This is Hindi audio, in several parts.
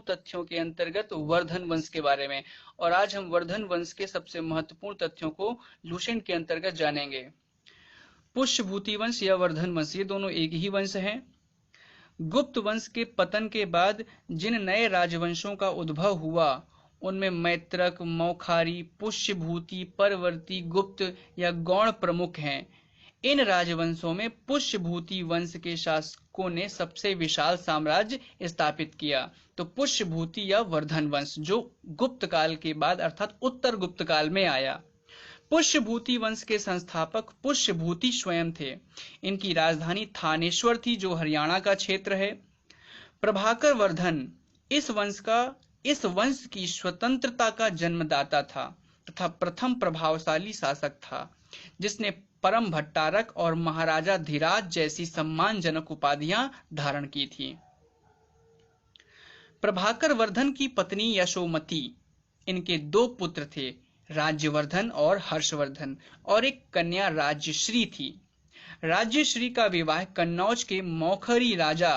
तथ्यों के अंतर्गत वर्धन वंश के बारे में। और आज हम वर्धन वंश के सबसे महत्वपूर्ण तथ्यों को लुसेंट के अंतर्गत जानेंगे। पुष्यभूति वंश या वर्धन वंश, ये दोनों एक ही वंश हैं। गुप्त वंश के पतन के बाद जिन नए राजवंशों का उद्भव हुआ उनमें मैत्रक, मौखारी, पुष्यभूति, परवर्ती, गुप्त या गौड़ प्रमुख हैं। इन राजवंशों में पुष्यभूति वंश के शासकों ने सबसे विशाल साम्राज्य स्थापित किया। तो पुष्यभूति या वर्धन वंश जो गुप्त काल के बाद अर्थात उत्तर गुप्त काल में आया। पुष्यभूति वंश के संस्थापक पुष्यभूति स्वयं थे। इनकी राजधानी थानेश्वर थी जो हरियाणा का क्षेत्र है। प्रभाकर वर्धन इस वंश की स्वतंत्रता का जन्मदाता था तथा प्रथम प्रभावशाली शासक था जिसने परम भट्टारक और महाराजा धीराज जैसी सम्मानजनक उपाधियां धारण की थी। प्रभाकर वर्धन की पत्नी यशोमती, इनके 2 पुत्र थे, राज्यवर्धन और हर्षवर्धन, और एक कन्या राज्यश्री थी। राज्यश्री का विवाह कन्नौज के मौखरी राजा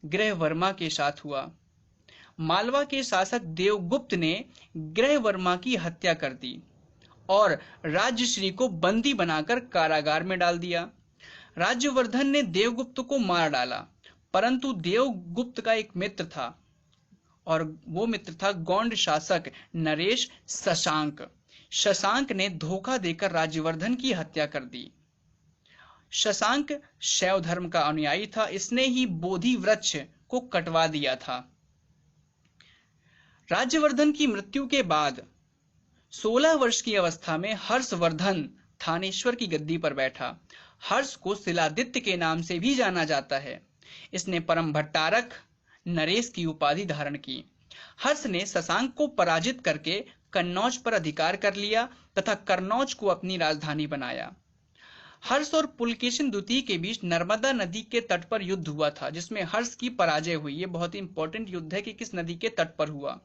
ग्रहवर्मा के साथ हुआ। मालवा के शासक देवगुप्त ने ग्रहवर्मा की हत्या कर दी और राज्यश्री को बंदी बनाकर कारागार में डाल दिया। राज्यवर्धन ने देवगुप्त को मार डाला, परंतु देवगुप्त का एक मित्र था और वो मित्र था गौंड शासक नरेश शशांक। शशांक ने धोखा देकर राज्यवर्धन की हत्या कर दी। शशांक शैव धर्म का अनुयायी था, इसने ही बोधि वृक्ष को कटवा दिया था। राज्यवर्धन की मृत्यु के बाद 16 वर्ष की अवस्था में हर्षवर्धन थानेश्वर की गद्दी पर बैठा। हर्ष को शिलादित्य के नाम से भी जाना जाता है। इसने परम भट्टारक नरेश की उपाधि धारण की। हर्ष ने शशांक को पराजित करके कन्नौज पर अधिकार कर लिया तथा कन्नौज को अपनी राजधानी बनाया। हर्ष और पुलकेशिन द्वितीय के बीच नर्मदा नदी के तट पर युद्ध हुआ था जिसमें हर्ष की पराजय हुई। ये बहुत ही इंपॉर्टेंट युद्ध है कि किस नदी के तट पर हुआ।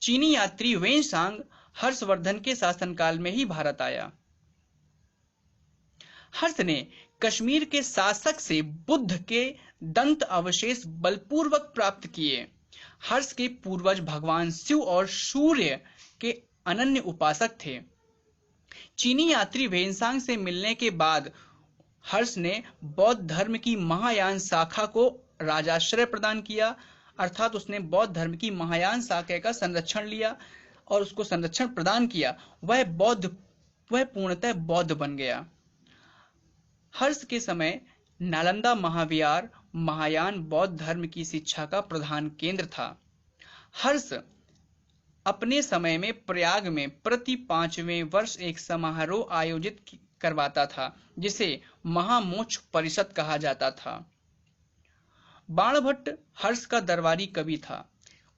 चीनी यात्री वेनसांग हर्षवर्धन के शासनकाल में ही भारत आया। हर्ष ने कश्मीर के शासक से बुद्ध के दंत अवशेष बलपूर्वक प्राप्त किए। हर्ष के पूर्वज भगवान शिव और सूर्य के अनन्य उपासक थे। चीनी यात्री वेनसांग से मिलने के बाद हर्ष ने बौद्ध धर्म की महायान शाखा को राजाश्रय प्रदान किया, अर्थात उसने बौद्ध धर्म की महायान शाखा का संरक्षण लिया और उसको संरक्षण प्रदान किया। वह पूर्णतः बौद्ध बन गया। हर्ष के समय नालंदा महाविहार महायान बौद्ध धर्म की शिक्षा का प्रधान केंद्र था। हर्ष अपने समय में प्रयाग में प्रति 5वें वर्ष एक समारोह आयोजित करवाता था जिसे महामोक्ष परिषद कहा जाता था। बाणभट्ट हर्ष का दरबारी कवि था।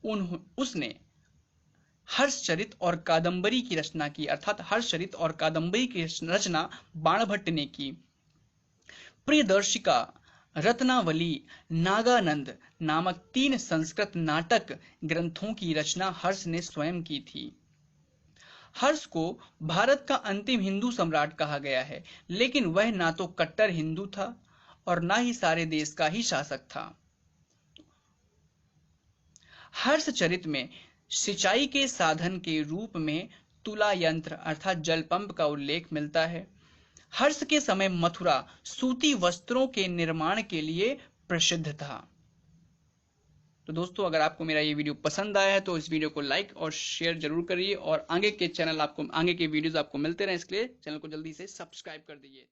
उसने हर्षचरित और कादंबरी की रचना की, अर्थात हर्षचरित और कादंबरी की रचना बाणभट्ट ने की। प्रियदर्शिका, रत्नावली, नागानंद नामक 3 संस्कृत नाटक ग्रंथों की रचना हर्ष ने स्वयं की थी। हर्ष को भारत का अंतिम हिंदू सम्राट कहा गया है, लेकिन वह ना तो कट्टर हिंदू था और ना ही सारे देश का ही शासक था। हर्षचरित में सिंचाई के साधन के रूप में तुला यंत्र अर्थात जल पंप का उल्लेख मिलता है। हर्ष के समय मथुरा सूती वस्त्रों के निर्माण के लिए प्रसिद्ध था। तो दोस्तों, अगर आपको मेरा ये वीडियो पसंद आया है तो इस वीडियो को लाइक और शेयर जरूर करिए और आगे के वीडियोस आपको मिलते रहे, इसके लिए चैनल को जल्दी से सब्सक्राइब कर दीजिए।